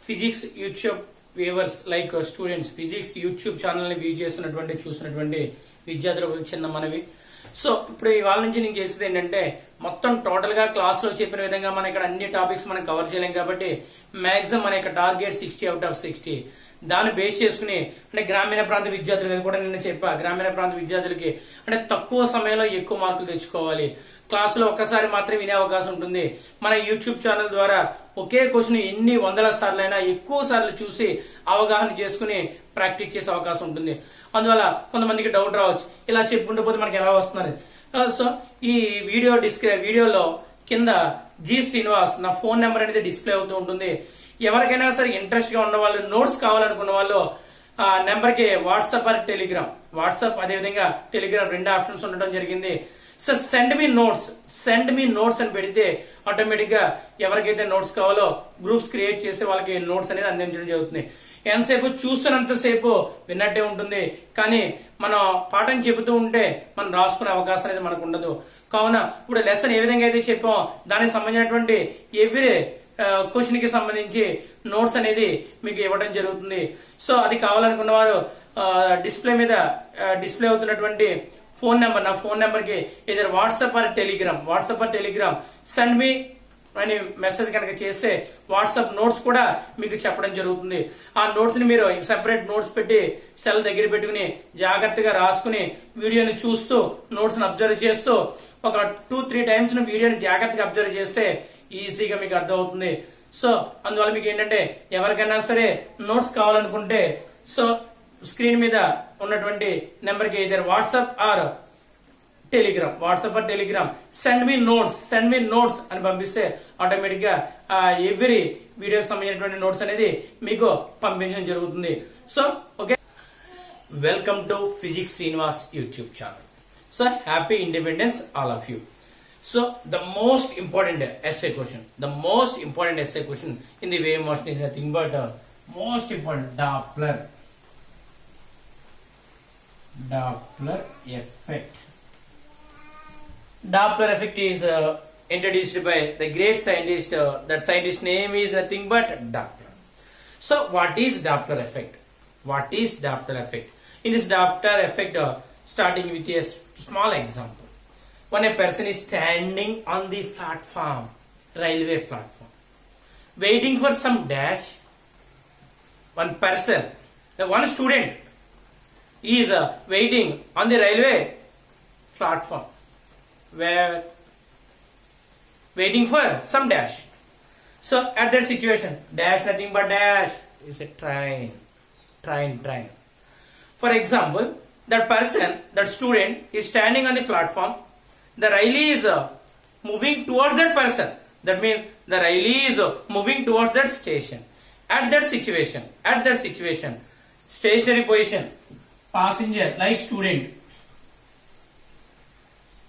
Physics YouTube viewers like students physics YouTube channel ని view చేస్తున్నటువంటి చూసినటువంటి విద్యార్థులకు చిన్న మనవి. సో ఇప్పుడు ఇవాళ నుంచి నేను చేసేది ఏంటంటే మొత్తం టోటల్ గా క్లాస్ లో చెప్పిన విధంగా మన ఇక్కడ అన్ని టాపిక్స్ మనం కవర్ చేయలేం కాబట్టి మాక్సిమం మన యొక్క టార్గెట్ 60 అవుట్ ఆఫ్ 60 దాన్ని బేస్ చేసుకుని అంటే గ్రామీణ ప్రాంత విద్యార్థులకు కూడా నేను చెప్పా, గ్రామీణ ప్రాంత విద్యార్థులకి అంటే తక్కువ సమయంలో ఎక్కువ మార్కులు తెచ్చుకోవాలి. క్లాసులో ఒక్కసారి మాత్రం వినే అవకాశం ఉంటుంది. మన యూట్యూబ్ ఛానల్ ద్వారా ఒకే క్వశ్చన్ ఎన్ని వందల సార్లైనా ఎక్కువ సార్లు చూసి అవగాహన చేసుకుని ప్రాక్టీస్ చేసే అవకాశం ఉంటుంది. అందువల్ల కొంతమందికి డౌట్ రావచ్చు, ఇలా చెప్పుకుంటూ పోతే మనకి ఎలా వస్తున్నది. సో ఈ వీడియోలో కింద జి శ్రీనివాస్ నా ఫోన్ నెంబర్ అనేది డిస్ప్లే అవుతూ ఉంటుంది. ఎవరికైనా సరే ఇంట్రెస్ట్ గా ఉన్న వాళ్ళు, నోట్స్ కావాలనుకున్న వాళ్ళు ఆ నెంబర్ కి వాట్సాప్ ఆర్ టెలిగ్రామ్, వాట్సాప్ అదేవిధంగా టెలిగ్రామ్ రెండు ఆప్షన్స్ ఉండడం జరిగింది. సో సెండ్ మీ నోట్స్ అని పెడితే ఆటోమేటిక్ గా ఎవరికైతే నోట్స్ కావాలో గ్రూప్స్ క్రియేట్ చేసి వాళ్ళకి నోట్స్ అనేది అందించడం జరుగుతుంది. ఎంతసేపు చూస్తున్నంతసేపు విన్నట్టే ఉంటుంది, కానీ మనం పాఠం చెబుతూ ఉంటే మనం రాసుకునే అవకాశం అనేది మనకు ఉండదు. కావున ఇప్పుడు లెసన్ ఏ విధంగా అయితే చెప్పామో దానికి సంబంధించినటువంటి ఎవ్రీ క్వశ్చన్ కి సంబంధించి నోట్స్ అనేది మీకు ఇవ్వడం జరుగుతుంది. సో అది కావాలనుకున్న వారు డిస్ప్లే మీద డిస్ప్లే అవుతున్నటువంటి నా ఫోన్ నెంబర్ కి ఏదైనా WhatsApp or Telegram send me అని మెసేజ్ కనుక చేస్తే వాట్సాప్ నోట్స్ కూడా మీకు చెప్పడం జరుగుతుంది. ఆ నోట్స్ ని మీరు సెపరేట్ నోట్స్ పెట్టి సెల్ దగ్గర పెట్టుకుని జాగ్రత్తగా రాసుకుని వీడియోని చూస్తూ నోట్స్ ని అబ్జర్వ్ చేస్తూ ఒక 2-3 టైమ్స్ వీడియోని జాగ్రత్తగా అబ్జర్వ్ చేస్తే ఈజీగా మీకు అర్థం అవుతుంది. సో అందువల్ల మీకు ఏంటంటే ఎవరికైనా సరే నోట్స్ కావాలనుకుంటే సో స్క్రీన్ మీద ఉన్నటువంటి నెంబర్ కి ఇద్దరు WhatsApp or Telegram send me notes అని పంపిస్తే ఆటోమేటిక్ గా ఎవ్రీ వీడియోకి సంబంధించినటువంటి నోట్స్ అనేది మీకు పంపించడం జరుగుతుంది. So okay, welcome to physics Srinivas YouTube channel. So happy independence all of you. So the most important essay question in the wave motion is nothing but most important Doppler effect. Doppler effect is introduced by the great scientist. That scientist name is nothing but Doppler. So what is Doppler effect? In this Doppler effect, starting with a small example. When a person is standing on the railway platform, waiting for some dash, one student is waiting on the railway platform, waiting for some dash. So at that situation, dash nothing but dash is a train. For example, that student is standing on the platform. The railway is moving towards that person. That means the railway is moving towards that station. At that situation, stationary position, passenger like student,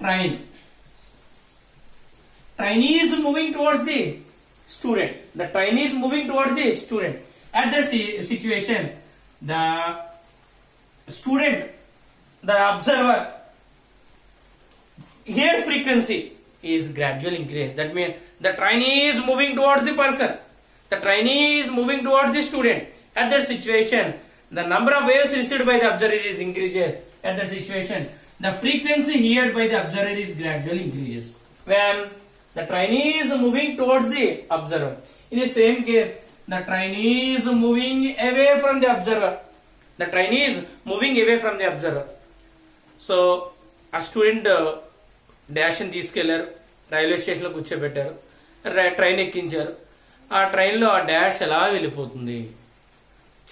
train is moving towards the student. The train is moving towards the student. At that situation, the student, the observer, here frequency is gradually increased. That means the train is moving towards the person. The train is moving towards the student. At that situation, the number of waves received by the observer is increases. At that situation, the frequency heard by the observer is gradually increases. When the train is moving towards the observer. In the same case, the train is moving away from the observer. So, a student dash ని తీసుకెళ్లారు, railway station లో కూర్చోబెట్టారు, train ఎక్కించారు. ఆ train లో ఆ dash ఎలా వెళ్ళిపోతుంది,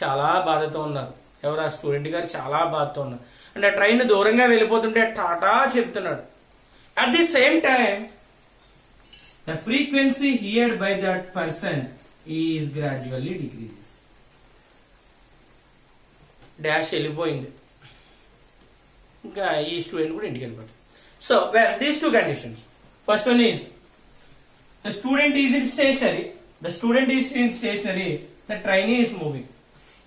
చాలా బాధతో ఉన్నారు. ఎవరు? ఆ స్టూడెంట్ గారు చాలా బాధతో ఉన్నారు. అంటే ఆ ట్రైన్ దూరంగా వెళ్ళిపోతుంటే టాటా చెప్తున్నాడు. At the same time the frequency heard by that person is gradually decreases. Dash వెళ్ళిపోయింది, ఇంకా ఈ స్టూడెంట్ కూడా ఇంటికి వెళ్ళిపోతాడు. So, well, these two conditions. First one is the student is in stationary. The train is moving.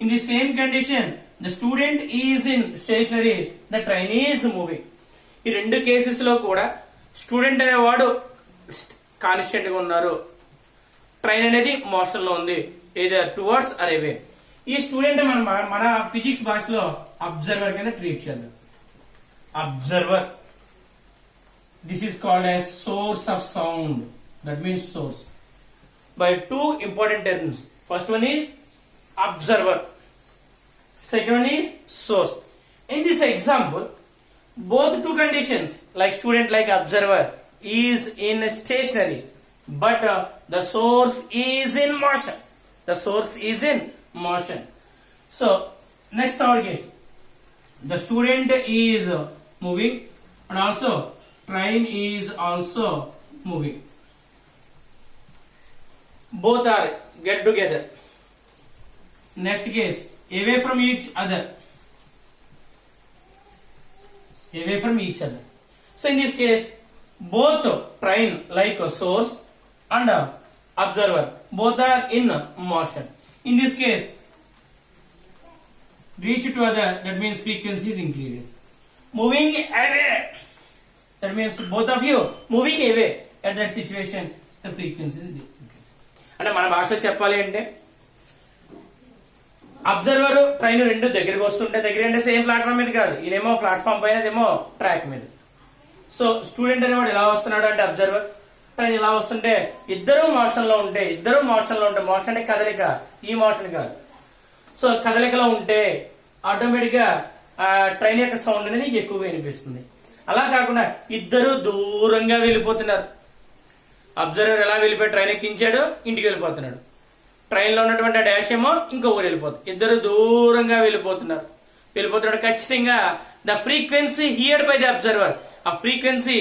In the same condition, the student is in stationary. The train is moving. ఈ రెండు cases లో కూడా student అనేవాడు constant గా ఉన్నారు, train అనేది motion లో ఉంది. either towards or away. ఈ స్టూడెంట్ మన ఫిజిక్స్ భాషలో అబ్జర్వర్ కింద ట్రీట్ చేద్దాం. Observer, this is called as source of sound. That means source by two important terms. First one is observer, second one is source. In this example, both two conditions, like student like observer is in stationary, but the source is in motion. The source is in motion. So next our case, the student is moving and also train is also moving. Both are get together. Next case, away from each other. Away from each other. So in this case, both train like a source and observer, both are in motion. In this case, reach to other, that means frequency is increases. Moving away, that means both of you moving away. At that situation, the frequency is decreased. అంటే మన భాషలో చెప్పాలి అంటే observer train రెండు దగ్గరికి వస్తుంటే, దగ్గర అంటే సేమ్ ప్లాట్ఫామ్ మీద కాదు, ఈయనేమో ప్లాట్ఫామ్ పైన, అదేమో ట్రాక్ మీద. సో స్టూడెంట్ అనేవాడు ఎలా వస్తున్నాడు అంటే అబ్జర్వర్, ట్రైన్ ఇలా వస్తుంటే ఇద్దరు మోషన్ లో ఉంటే, మోషన్ అంటే కదలిక, ఈ మోషన్ కాదు. సో కదలికలో ఉంటే ఆటోమేటిక్ గా ట్రైన్ యొక్క సౌండ్ అనేది ఎక్కువగా వినిపిస్తుంది. అలా కాకుండా ఇద్దరు దూరంగా వెళ్ళిపోతున్నారు. అబ్జర్వర్ ఎలా వెళ్ళిపోయి ట్రైన్ ఎక్కించాడు, ఇంటికి వెళ్ళిపోతున్నాడు. ట్రైన్ లో ఉన్నటువంటి డాష్ ఏమో ఇంకో ఊరు వెళ్ళిపోతుంది. ఇద్దరు దూరంగా వెళ్ళిపోతున్నాడు. ఖచ్చితంగా the frequency heard by the observer, ఆ frequency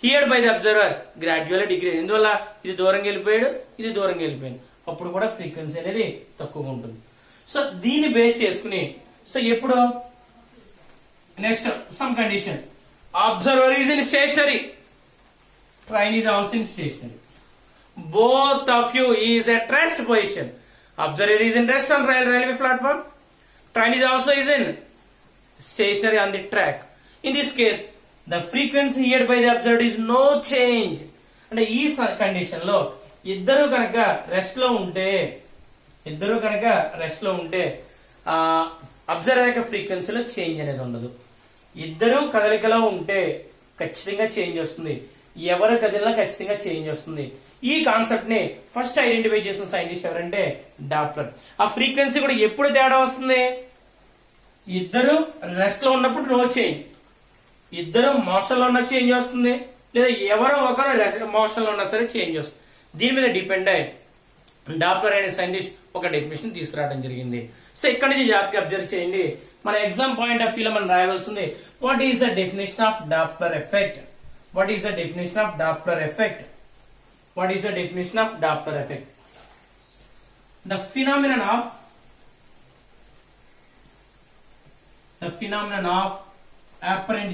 heard by the observer gradual degree. ఎందువల్ల ఇది దూరంగా వెళ్ళిపోయాడు, ఇది దూరంగా వెళ్ళిపోయింది, అప్పుడు కూడా ఫ్రీక్వెన్సీ అనేది తక్కువగా ఉంటుంది. సో దీన్ని బేస్ చేసుకుని, సో ఎప్పుడు next some condition, observer is in stationary, train is also in stationary. Both of you is at rest position. Observer is in rest on railway platform. Train is also is in stationary on the track. In this case, the frequency heard by the observer is no change. అంటే ఈ condition లో ఇద్దరు కనుక rest లో ఉంటే observer యొక్క ఫ్రీక్వెన్సీలో change అనేది ఉండదు. ఇద్దరు కదలికలో ఉంటే ఖచ్చితంగా చేంజ్ వస్తుంది, ఎవరు కదిలినా ఖచ్చితంగా చేంజ్ వస్తుంది. ఈ కాన్సెప్ట్ ని ఫస్ట్ ఐడెంటిఫై చేసిన సైంటిస్ట్ ఎవరంటే డాప్లర్. ఆ ఫ్రీక్వెన్సీ కూడా ఎప్పుడు తేడా వస్తుంది, ఇద్దరు రెస్ట్ లో ఉన్నప్పుడు నో చేంజ్, ఇద్దరు మోషన్ లో ఉన్న చేంజ్ వస్తుంది, లేదా ఎవరో ఒకరు మోషన్ లో ఉన్నా సరే చేంజ్ వస్తుంది. దీని మీద డిపెండ్ అయ్యి డాప్లర్ అనే సైంటిస్ట్ ఒక డెఫినేషన్ తీసుకురావడం జరిగింది. సో ఇక్కడ నుంచి జాగ్రత్తగా అబ్జర్వ్ చేయండి. మన ఎగ్జామ్ పాయింట్ ఆఫ్ వ్యూ లో మనం రాయవలసింది, what is the definition of Doppler effect. What is the definition of Doppler effect? What is the definition of Doppler effect? The phenomenon of apparent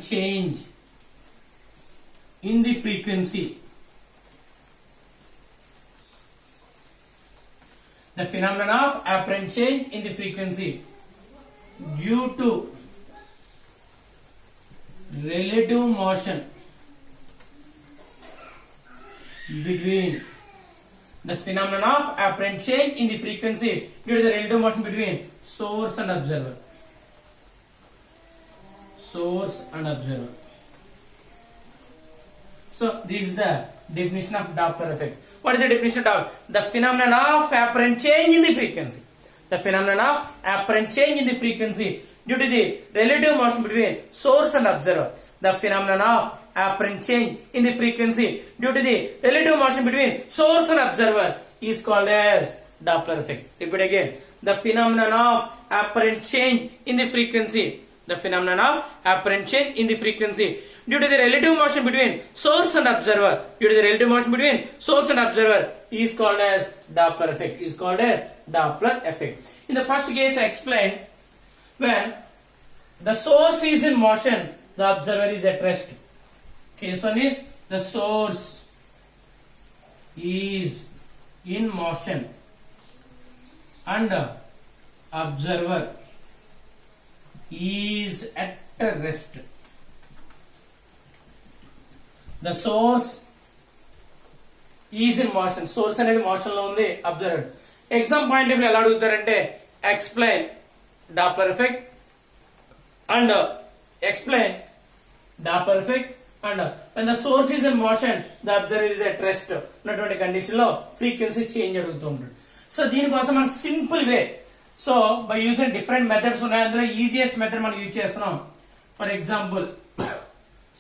change in the frequency. The phenomenon of apparent change in the frequency due to relative motion between the phenomenon of apparent change in the frequency due to the relative motion between source and observer. So this is the definition of Doppler effect. What is the definition of the phenomenon of apparent change in the frequency? The phenomenon of apparent change in the frequency due to the relative motion between source and observer. The phenomenon of apparent change in the frequency due to the relative motion between source and observer is called as Doppler effect. Repeat again. The phenomenon of apparent change in the frequency. The phenomenon of apparent change in the frequency due to the relative motion between source and observer. Due to the relative motion between source and observer is called as Doppler effect. In the first case I explained, when the source is in motion, the observer is at rest. Case one is the source is in motion and observer is at rest. The source is in motion. Source అనేది motion లో ఉంది, observe. Exam point of view ఎలా అడుగుతారంటే explain Doppler effect and explain Doppler effect and when the source is in motion the observer is at rest ఉన్నటువంటి condition లో frequency change అడుగుతూ ఉంటాడు. So దీనికోసం మనం simple way, so by using different methods ఉన్నాయి, అందులో ఈజియెస్ట్ మెథడ్ మనం use చేస్తున్నాం. For example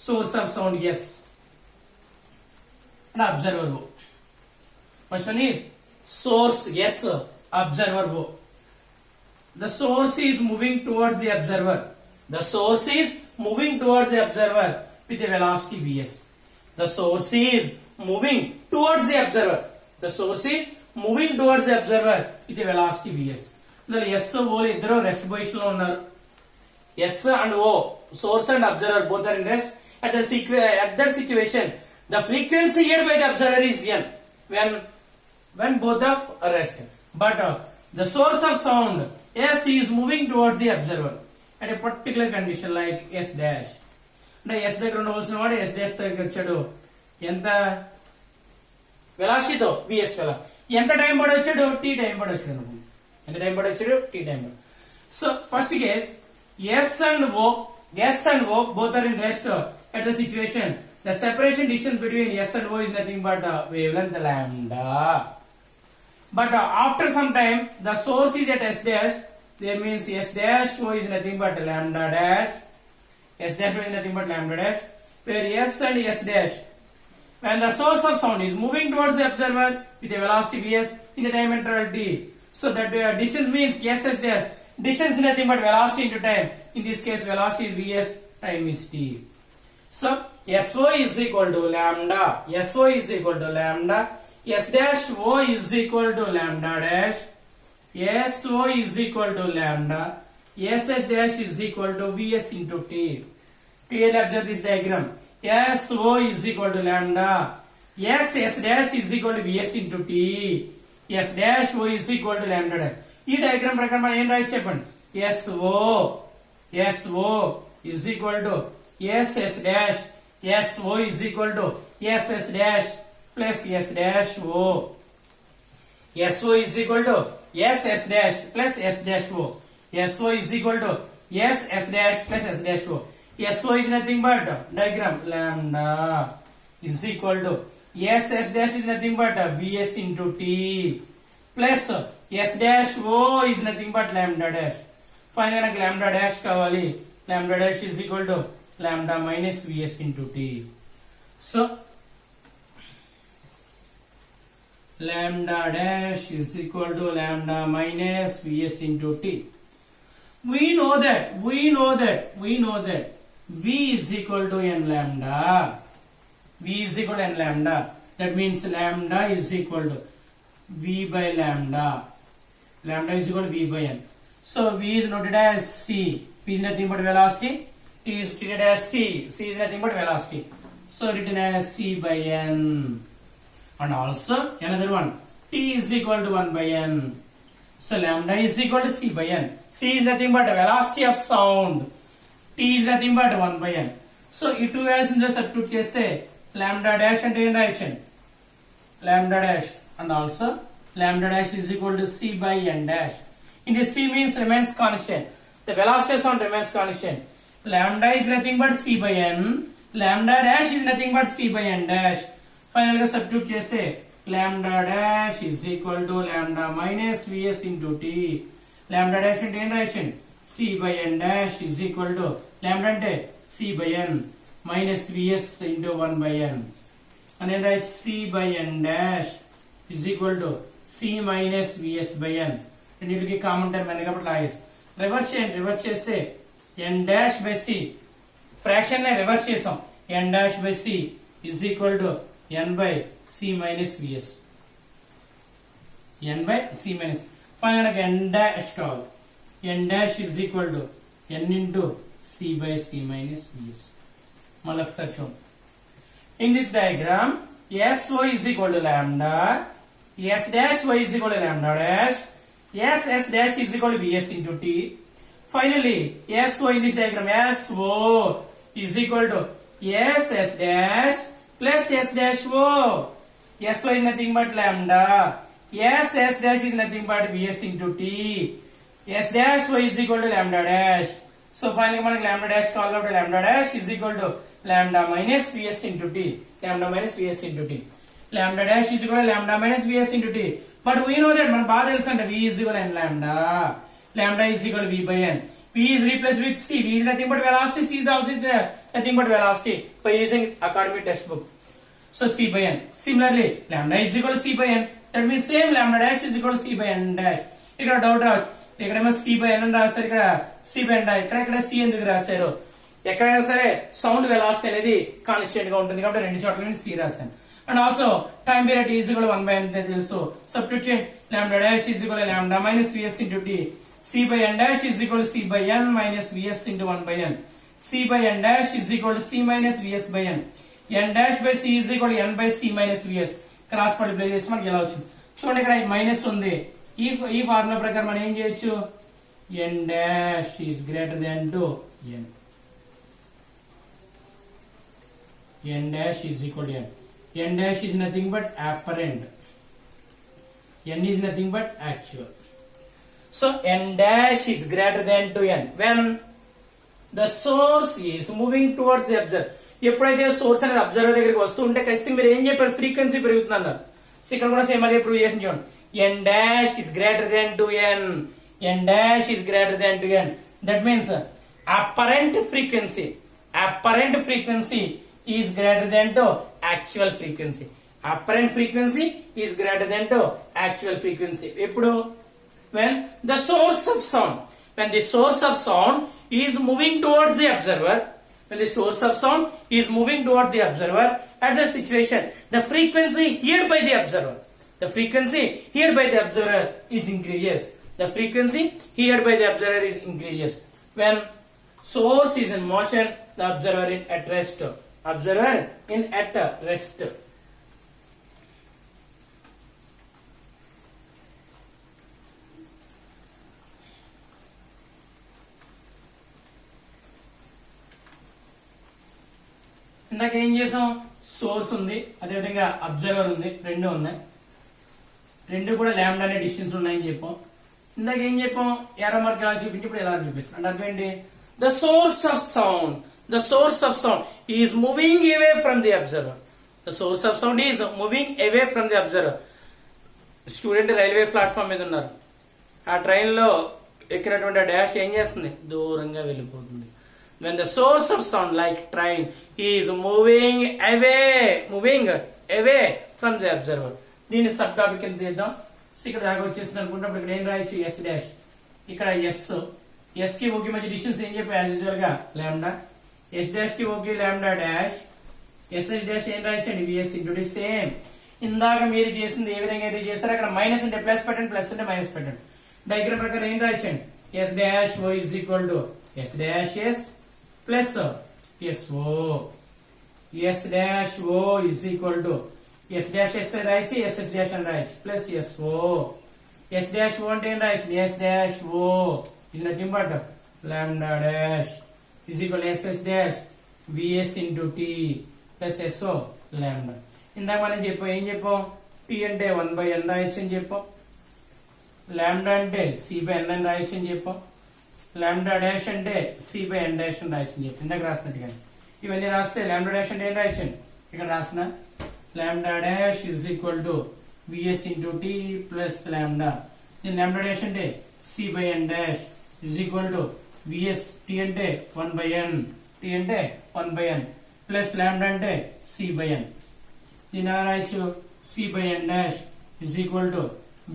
source of sound S and observer O. First one is source yes, observer O. The source is moving towards the observer. The source is moving towards the observer with a velocity vs. The source is moving towards the observer. The source is moving towards the observer with a velocity vs. ఇందులో S O ఇద్దరు rest position లో ఉన్నారు. S and O, source and observer both are in rest. At that situation the frequency heard by the observer is n when both of rest, but the source of sound s is moving towards the observer at a particular condition like s dash. అంటే s దగ్గర ఉండవలసిన వాడు s dash దగ్గర వచ్చాడు, ఎంత వెలాసిటీతో vs వెలా, ఎంత time పడి వచ్చాడు t టైం పడి వచ్చాడు, ఎంత టైం పడి వచ్చాడు t టైం పడి. So first case s and o both are in rest at the situation. The separation distance between s and o is nothing but wavelength lambda. But after some time the source is at s dash, that means s dash o is nothing but lambda dash, s dash o is nothing but lambda dash, where s and s dash, when the source of sound is moving towards the observer with a velocity vs in the time interval t. So that distance means s dash, distance is nothing but velocity into time. In this case velocity is vs, time is t. So so is equal to lambda, so is equal to lambda, s dash o is equal to lambda dash, so is equal to lambda, ss dash is equal to vs into t. Clearly observe this diagram. So is equal to lambda, s dash is equal to vs into t, s dash o is equal to lambda dash. ఈ diagram ప్రకారం మనం ఏం రాయొచ్చు చెప్పండి. so is equal to ss dash, so is equal to ss dash plus s dash o, so is equal to ss dash plus s dash o, so is equal to ss dash plus s dash o. so is nothing but diagram lambda is equal to ss dash is nothing but vs into t plus s dash o is nothing but lambda dash. Finally నాకు lambda dash కావాలి, lambda dash is equal to lambda minus vs into t. So lambda dash is equal to lambda minus vs into t. We know that v is equal to n lambda. V is equal to n lambda. That means lambda is equal to v by lambda. Lambda is equal to v by n. So v is noted as c. P is nothing but velocity. T is treated as c. C is nothing but velocity. So written as c by n. And also another one, t is equal to 1 by n. So lambda is equal to c by n. C is nothing but velocity of sound. T is nothing but 1 by n. So ఈ two values in the substitute చేస్తే lambda dash అంటే ఏం రాయొచ్చు, lambda dash, and also lambda dash is equal to c by n dash. In this c means remains constant, the velocity of sound remains constant. Lambda is nothing but c by n, lambda dash is nothing but c by n dash. Final గా substitute చేస్తే lambda dash is equal to lambda minus vs into t. lambda dash అంటే ఏం రాయొచ్చు, c by n dash is equal to lambda అంటే c by n minus vs into 1 by n. And then write c by n dash is equal to c minus vs by n. రెండింటికి common term అని కాబట్టి లాగేసి reverse చేయండి. Reverse చేస్తే n dash by c, fraction ని reverse చేసాం, n dash by c is equal to n by c minus vs, n by c minus. Final నాకు n dash కావాలి, n dash is equal to n into c by c minus vs. మళ్ళీ ఒకసారి చూడండి. In this diagram so is equal to lambda, s dash y is equal to lambda dash, s dash is equal to vs into t. Finally so in this diagram so is equal to s dash plus s dash o. Sy is nothing but lambda. S dash is nothing but vs into t. S dash y is equal to lambda dash. So finally మనకి lambda dash కావాలి కాబట్టి lambda dash is equal to lambda minus vs into t. Lambda minus vs into t. Lambda dash is equal to lambda minus vs into t. But we know that మన బాగా తెలుసు అంటే v is equal to n lambda. Lambda is equal to v by n. V is replaced with c. V is nothing but velocity. C is also nothing but velocity by using academic textbook. So c by n. Similarly, lambda is equal to c by n. That means same lambda dash is equal to c by n dash. ఇక్కడ doubt రావచ్చు, ఇక్కడేమో c by n అని రాశారు, ఇక్కడ c by n dash, ఇక్కడ c ఎందుకు రాశారు? ఎక్కడైనా సరే సౌండ్ వెలాసిటీ అనేది కాన్స్టెంట్ గా ఉంటుంది కాబట్టి రెండు చోట్ల నేను c రాశాను. And also time period is equal 1 by n తెలుసు. Substitute lambda dash is equal to lambda minus vs into t. c by n dash is equal to c by n minus vs into 1 by n. c by n dash is equal to c minus vs by n. n dash by c is equal to n by c minus vs. Cross multiply చేసి మనకి ఎలా వచ్చింది చూడండి, ఇక్కడ minus ఉంది. ఈ formula ప్రకారం మనం ఏం చేయొచ్చు, n dash is greater than to n. n dash is equal to n. n dash is nothing but apparent. n is nothing but actual. So n dash is greater than to n when the source is moving towards the observer. ఎప్పుడైతే source అనేది observer దగ్గరికి వస్తూ ఉంటే ఖచ్చితంగా మీరు ఏం చెప్పారు, frequency పెరుగుతుందన్నారు. So ఇక్కడ కూడా సేమ్ అదే ప్రూవ్ చేసి చూడండి. n dash is greater than to n. n dash is greater than to n. That means apparent frequency is greater than to actual frequency. Apparent frequency is greater than to actual frequency. ఎప్పుడు when the source of sound is moving towards the observer. When the source of sound is moving towards the observer at the situation, the frequency heard by the observer is increases. The frequency heard by the observer is increases. When source is in motion, the observer in at rest. ఇందాక ఏం చేసాం, source ఉంది, అదేవిధంగా observer ఉంది, రెండు ఉన్నాయి. రెండు కూడా లాంబ్డా అనే డిస్టెన్స్ ఉన్నాయని చెప్పాం. ఇందాక ఏం చెప్పాం, ఎర్ర మార్క్ ఎలా చూపించి ఇప్పుడు ఎలా చూపిస్తాం అంటే అర్థం ఏంటి, the source of sound is moving away from the observer. The source of sound is moving away from the observer. Student railway platform మీద ఉన్నారు, ఆ ట్రైన్ లో ఎక్కినటువంటి డాష్ ఏం చేస్తుంది, దూరంగా వెళ్ళిపోతుంది. When the source of sound like train is moving away from the observer. దీన్ని sub topic కింద తీద్దాం. సో ఇక్కడ దాకా వచ్చేసింది అనుకుంటున్నప్పుడు ఇక్కడ ఏం రాయొచ్చు, ఎస్ డాష్, ఇక్కడ ఎస్ కి ఓకే మధ్య డిస్టెన్స్ ఏం చెప్పి యాజ్ యూజువల్ గా లాంబ్డా, ఎస్ డాష్ కి ఓకే లాంబ్డా డాష్, ఎస్ఎస్ డాష్ ఏం రాయొచ్చండి, విఎస్ ఇంటూ డి. సేమ్ ఇందాక మీరు చేసింది ఏ విధంగా అయితే చేస్తారో అక్కడ మైనస్ ఉంటే ప్లస్ పెట్టండి, ప్లస్ ఉంటే మైనస్ పెట్టండి. డయాగ్రామ్ ప్రకారం ఏం రాయొచ్చండి, S dash O is equal to S dash S plus SO. S dash O is equal to S dash S రాయొచ్చు, SS dash అని రాయొచ్చు, plus SO. S dash O అంటే ఏం రాయొచ్చు, S dash O is nothing but lambda dash is equal to SS dash VS into T plus SO lambda. ఇందాక మనం చెప్పాం, ఏం చెప్పాం, T అంటే 1 by n రాయొచ్చు అని చెప్పాం, lambda అంటే C by n అని రాయొచ్చు అని చెప్పాం, లాంబ్డా డాష్ అంటే c బై n డాష్ అని రాయొచ్చు అని చెప్పి ఇందాక రాసినట్టుగా. ఇవన్నీ రాస్తే లాంబ్డా డాష్ అంటే ఏం రాయొచ్చండి, ఇక్కడ రాసిన lambda dash is equal to VS into T plus lambda. దీని లాంబ్డా డాష్ అంటే c by n dash is equal to VS, T అంటే 1 by n, టీ అంటే 1 by n ప్లస్ లాంబ్డా అంటే c బై n. దీని ఎలా రాయొచ్చు, c by n dash is equal to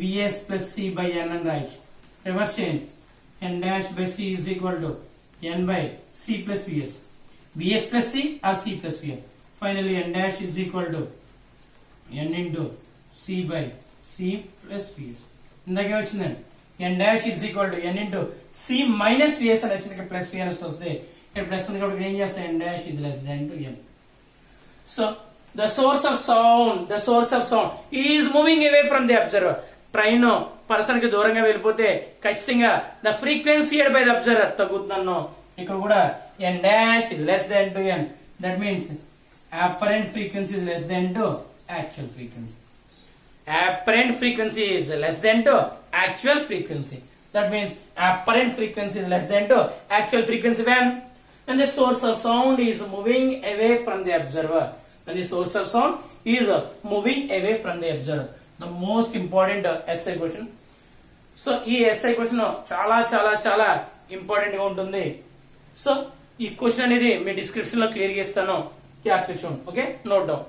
VS plus c by n అని రాయొచ్చు. Reverse చేయండి, n dash by c is equal to n by c plus vs. vs plus c or c plus vs. Finally, n dash is equal to n into c by c plus vs. ఇందాకే వచ్చిందండి, n dash is equal to n into c minus vs అని వచ్చింది, ఇక్కడ plus vs వస్తే ఇక్కడ plus ఉంది కాబట్టి ఏం చేస్తాం, n dash is less than to n. So the source of sound is moving away from the observer. Train person కి దూరంగా వెళ్ళిపోతే ఖచ్చితంగా the frequency by the observer తగ్గుతున్నాను. ఇక్కడ కూడా n dash is less than to n. That means apparent frequency is less than to actual frequency. Apparent frequency is less than to actual frequency. That means apparent frequency is less than to actual frequency when the source of sound is moving away from the observer. When the source of sound is moving away from the observer. The most important essay question. So ఈ SI question చాలా చాలా చాలా important గా ఉంటుంది. So ఈ question అనేది మీ description లో clear గా ఇస్తాను. ఓకే,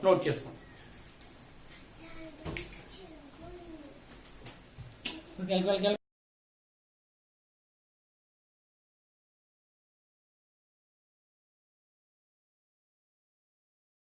నోట్ చేసుకోండి.